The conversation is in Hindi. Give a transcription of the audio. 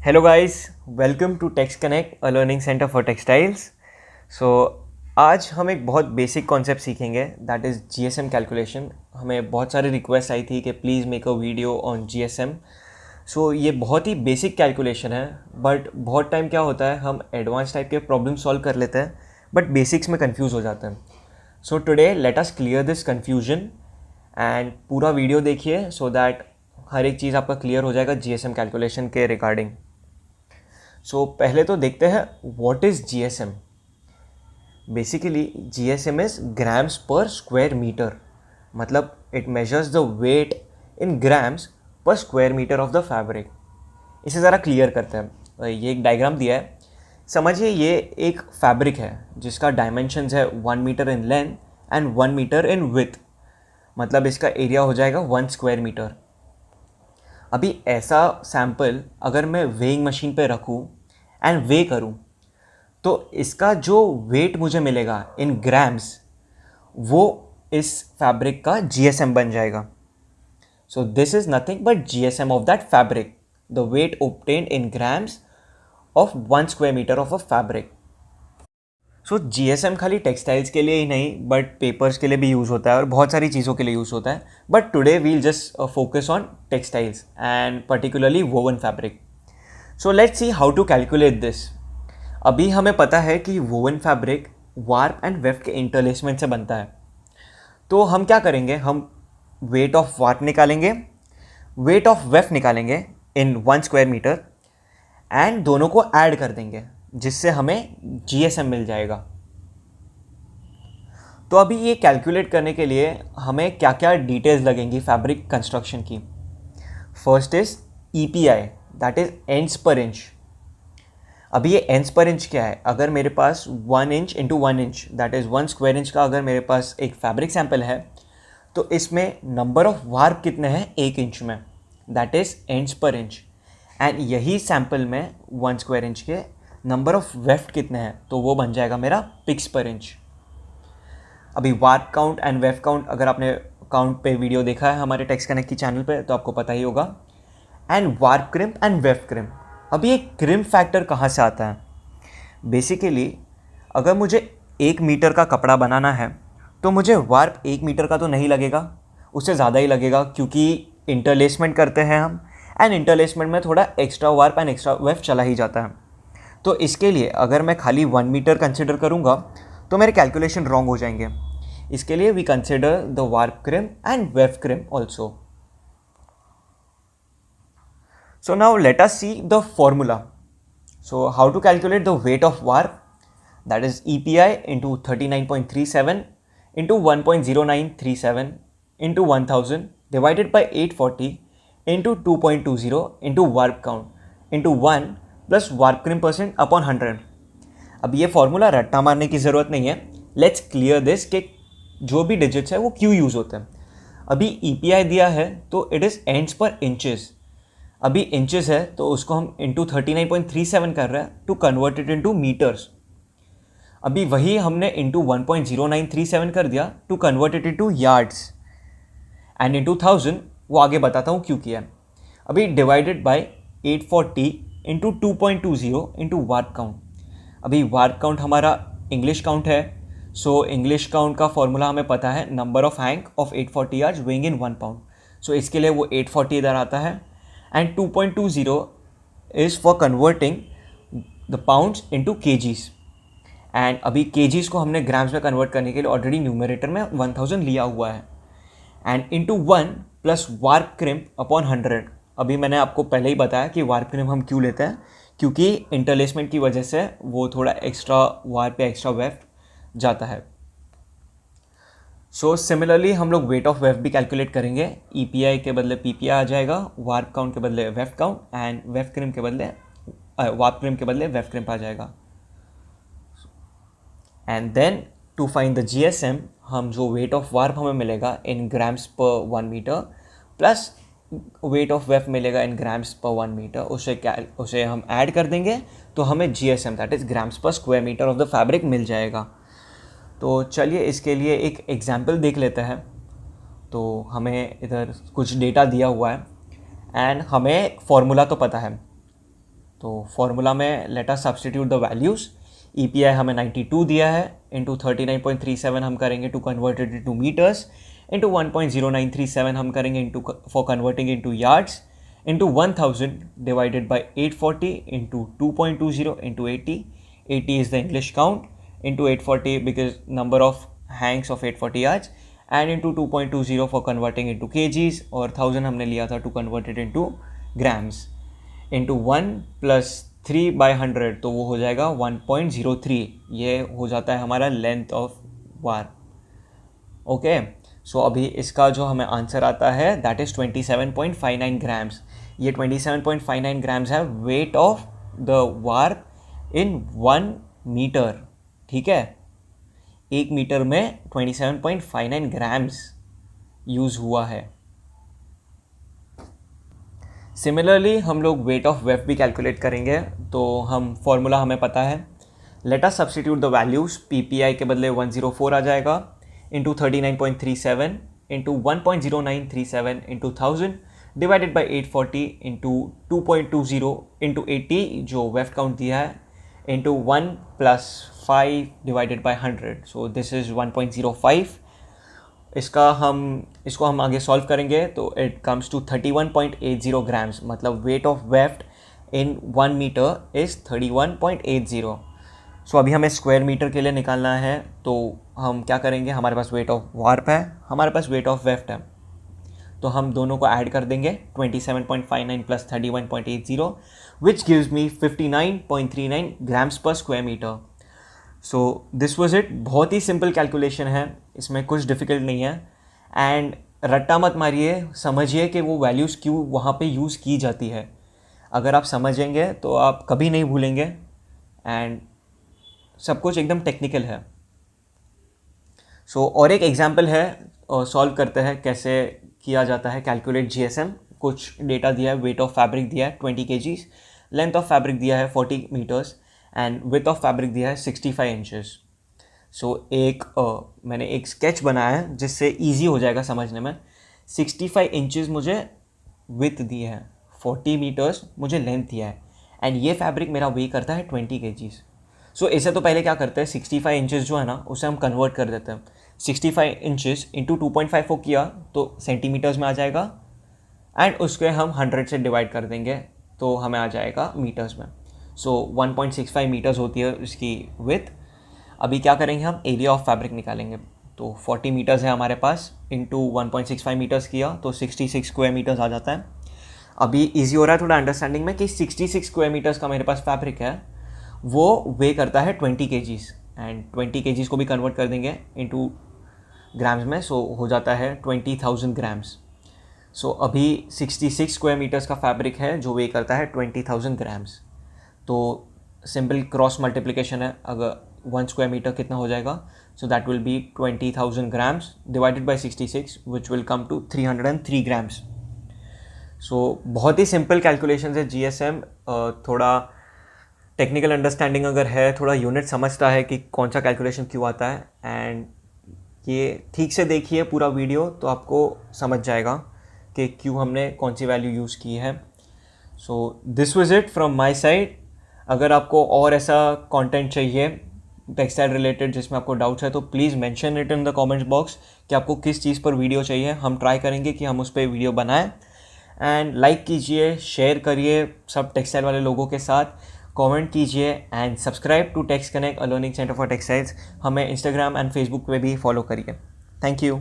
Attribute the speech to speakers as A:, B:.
A: Hello guys, welcome to Text Connect, a learning center for textiles. So आज हम एक बहुत बेसिक कॉन्सेप्ट सीखेंगे दैट इज़ जीएसएम कैलकुलेशन. हमें बहुत सारी रिक्वेस्ट आई थी कि please make a video on GSM. So ये बहुत ही बेसिक कैलकुलेशन है, बट बहुत टाइम क्या होता है हम एडवांस टाइप के प्रॉब्लम सॉल्व कर लेते हैं बट बेसिक्स में कंफ्यूज हो जाते हैं. So today let us clear this confusion and पूरा वीडियो देखिए सो दैट हर एक चीज़ आपका क्लियर हो जाएगा जीएसएम कैलकुलेशन के रिगार्डिंग. सो पहले तो देखते हैं what is GSM. Basically GSM is grams per square metre. मतलब it measures the weight in grams per square metre of the fabric. इसे ज़रा क्लियर करते हैं. ये एक डायग्राम दिया है. समझिए ये एक फैब्रिक है जिसका डायमेंशंस है 1 metre in length and 1 metre in width. मतलब इसका एरिया हो जाएगा 1 स्क्वायर मीटर. अभी ऐसा सैम्पल अगर मैं वेइंग मशीन पे रखूँ एंड वे करूँ तो इसका जो वेट मुझे मिलेगा इन ग्राम्स वो इस फैब्रिक का जीएसएम बन जाएगा. So this is nothing but GSM of that fabric, the weight obtained in grams of 1 square metre of a fabric. So GSM खाली टेक्सटाइल्स के लिए ही नहीं बट पेपर्स के लिए भी यूज़ होता है और बहुत सारी चीज़ों के लिए यूज़ होता है. But today we'll just focus on textiles and particularly woven fabric. So let's see how to calculate this. अभी हमें पता है कि woven fabric warp and weft के इंटरलेसमेंट से बनता है. तो हम क्या करेंगे, हम वेट ऑफ वार्प निकालेंगे, वेट ऑफ वेफ्ट निकालेंगे इन 1 स्क्वायर मीटर एंड दोनों को ऐड कर देंगे जिससे हमें जीएसएम मिल जाएगा. तो अभी ये कैलकुलेट करने के लिए हमें क्या क्या डिटेल्स लगेंगी फैब्रिक कंस्ट्रक्शन की. First is EPI, that is ends per inch. अभी ये एंड्स पर इंच क्या है, अगर मेरे पास 1 inch into 1 inch that is 1 square inch का अगर मेरे पास एक फैब्रिक सैंपल है तो इसमें नंबर ऑफ वार्प कितने हैं 1 इंच में, that is ends per inch. And यही सैंपल में 1 स्क्वायर इंच के नंबर ऑफ वेफ्ट कितने हैं तो वो बन जाएगा मेरा पिक्स पर इंच. अभी warp count and weft count अगर आपने काउंट पे वीडियो देखा है हमारे टेक्स्ट कनेक्ट की चैनल पे तो आपको पता ही होगा. And warp crimp and weft crimp. अभी एक क्रिम्प फैक्टर कहाँ से आता है. बेसिकली अगर मुझे 1 मीटर का कपड़ा बनाना है तो मुझे वार्प 1 मीटर का तो नहीं लगेगा, उससे ज़्यादा ही लगेगा क्योंकि इंटरलेसमेंट करते हैं हम एंड इंटरलेसमेंट में थोड़ा extra warp and extra weft चला ही जाता है. तो इसके लिए अगर मैं खाली 1 मीटर कंसिडर करूँगा तो मेरे कैलकुलेशन रॉन्ग हो जाएंगे. इसके लिए we consider the warp crimp and weft crimp also. So now let us see the formula. So how to calculate the weight of warp, that is EPI into 39.37 into 1.0937 into 1000 divided by 840 into 2.20 into warp count into 1 plus warp crimp percent upon 100. अब ये फॉर्मूला रट्टा मारने की ज़रूरत नहीं है. लेट्स क्लियर दिस कि जो भी डिजिट्स है वो क्यों यूज़ होते हैं. अभी EPI दिया है तो it is ends per inches. अभी इंचेस है तो उसको हम इंटू 39.37 कर रहे हैं to convert it into metres. अभी वही हमने इंटू 1.0937 कर दिया to convert it into yards and into 1000 वो आगे बताता हूँ क्यों किया. अभी divided by 840 into 2.20 into warp count. अभी वार्प काउंट हमारा इंग्लिश काउंट है. सो इंग्लिश काउंट का फॉर्मूला हमें पता है number of hank of 840 yards weighing in 1 pound. So इसके लिए वो 840 इधर आता है and 2.20 is for converting the pounds into kgs. and अभी kgs को हमने ग्राम्स में कन्वर्ट करने के लिए ऑलरेडी न्यूमरेटर में 1000 लिया हुआ है and into 1 plus warp crimp upon 100. अभी मैंने आपको पहले ही बताया कि warp crimp हम क्यों लेते हैं, क्योंकि इंटरलेसमेंट की वजह से वो थोड़ा एक्स्ट्रा वार्प या एक्स्ट्रा वेफ्ट जाता है. सो सिमिलरली हम लोग वेट ऑफ वेफ्ट भी कैलकुलेट करेंगे. ईपीआई के बदले पीपीआई आ जाएगा, वार्प काउंट के बदले weft count and weft cream के बदले वार्प क्रिम के बदले वेफ्ट क्रिम आ जाएगा. And then to find the GSM हम जो वेट ऑफ वार्प हमें मिलेगा in grams per 1 metre plus weight of weft मिलेगा इन ग्राम्स पर 1 मीटर, उसे हम ऐड कर देंगे तो हमें GSM that is grams per square metre of the fabric मिल जाएगा. तो चलिए इसके लिए एक एग्जाम्पल देख लेते हैं. तो हमें इधर कुछ डेटा दिया हुआ है एंड हमें फॉर्मूला तो पता है. तो फॉर्मूला में let us substitute the values. EPI हमें 92 दिया है, इंटू 39.37 हम करेंगे to convert it into metres, into 1.0937 हम करेंगे into for converting into yards, into 1000 divided by 840 into 2.20 into 80. 80 is the English count, into 840 because number of hanks of 840 yards, and into 2.20 for converting into kgs, और 1000 हमने लिया था to convert it into grams, into 1 plus 3 by 100, तो वो हो जाएगा 1.03. ये हो जाता है हमारा लेंथ ऑफ वार. ओके, सो अभी इसका जो हमें आंसर आता है दैट इज़ 27.59 ग्राम्स. ये 27.59 ग्राम्स है weight of the warp in 1 metre. ठीक है, 1 मीटर में 27.59 ग्राम्स यूज़ हुआ है. सिमिलरली हम लोग वेट ऑफ वेफ भी कैलकुलेट करेंगे. तो हम फॉर्मूला हमें पता है. Let us substitute the values. PPI के बदले 104 आ जाएगा, into 39.37 into 1.0937 into 1000 divided by 840 into 2.20 into 80 जो वेफ काउंट दिया है, into 1 plus 5 divided by 100. So this is 1.05. इसको हम आगे सॉल्व करेंगे तो इट कम्स टू 31.80 ग्राम्स. मतलब weight of weft in 1 metre is 31.80. So अभी हमें स्क्वायर मीटर के लिए निकालना है. तो हम क्या करेंगे, हमारे पास वेट ऑफ वार्प है, हमारे पास वेट ऑफ वेफ्ट है, तो हम दोनों को ऐड कर देंगे. 27.59 plus 31.80 which gives me 59.39 grams per square metre. So this was it. बहुत ही सिंपल कैलकुलेशन है, इसमें कुछ डिफ़िकल्ट नहीं है. एंड रट्टा मत मारिए, समझिए कि वो वैल्यूज़ क्यों वहाँ पे यूज़ की जाती है. अगर आप समझेंगे तो आप कभी नहीं भूलेंगे. एंड सब कुछ एकदम टेक्निकल है. सो और एक एग्जांपल है, सॉल्व करते हैं कैसे किया जाता है कैलकुलेट GSM. कुछ डेटा दिया है, वेट ऑफ फैब्रिक दिया है 20 kg, लेंथ ऑफ फैब्रिक दिया है 40 metres and width of fabric दिया है 65 इंचेस. सो मैंने एक स्केच बनाया है जिससे ईजी हो जाएगा समझने में. 65 इंचेस मुझे विथ दी है, 40 मीटर्स मुझे लेंथ दिया है, एंड ये फैब्रिक मेरा वे करता है 20 kg. सो इससे तो पहले क्या करते हैं, 65 इंचेस जो है ना उसे हम कन्वर्ट कर देते हैं. 65 इंचेस इंटू 2.54 किया तो सेंटीमीटर्स में आ जाएगा, एंड उसके हम 100 से डिवाइड कर देंगे तो हमें आ जाएगा मीटर्स में. सो 1.65 मीटर्स होती है उसकी विथ. अभी क्या करेंगे, हम एरिया ऑफ फैब्रिक निकालेंगे. तो 40 मीटर्स है हमारे पास, इंटू 1.65 मीटर्स किया तो 66 स्क्वायर मीटर्स आ जाता है. अभी ईजी हो रहा है थोड़ा अंडरस्टैंडिंग में कि 66 स्क्वायर मीटर्स का मेरे पास फैब्रिक है, वो वे करता है 20 kgs, एंड 20 kgs को भी कन्वर्ट कर देंगे इनटू ग्राम्स में. सो हो जाता है 20,000 ग्राम्स. सो अभी 66 स्क्वायर मीटर्स का फैब्रिक है जो वे करता है 20,000 ग्राम्स. तो सिंपल क्रॉस मल्टीप्लिकेशन है. अगर 1 स्क्वायर मीटर कितना हो जाएगा, so that will be 20,000 grams divided by 66 which will come to 303 grams. So बहुत ही सिंपल कैलकुलेशन है GSM. थोड़ा टेक्निकल अंडरस्टैंडिंग अगर है, थोड़ा यूनिट समझता है कि कौन सा कैलकुलेशन क्यों आता है, एंड ये ठीक से देखिए पूरा वीडियो तो आपको समझ जाएगा कि क्यों हमने कौन सी वैल्यू यूज़ की है. सो this was it from my side. अगर आपको और ऐसा कंटेंट चाहिए टेक्सटाइल रिलेटेड जिसमें आपको डाउट्स है तो please mention it in the comments box कि आपको किस चीज़ पर वीडियो चाहिए. हम ट्राई करेंगे कि हम उस पर वीडियो बनाएं. एंड लाइक कीजिए, शेयर करिए सब टेक्सटाइल वाले लोगों के साथ, कमेंट कीजिए, and subscribe to Tex Connect, a learning centre for textiles. हमें इंस्टाग्राम एंड फेसबुक पे भी फॉलो करिए. Thank you.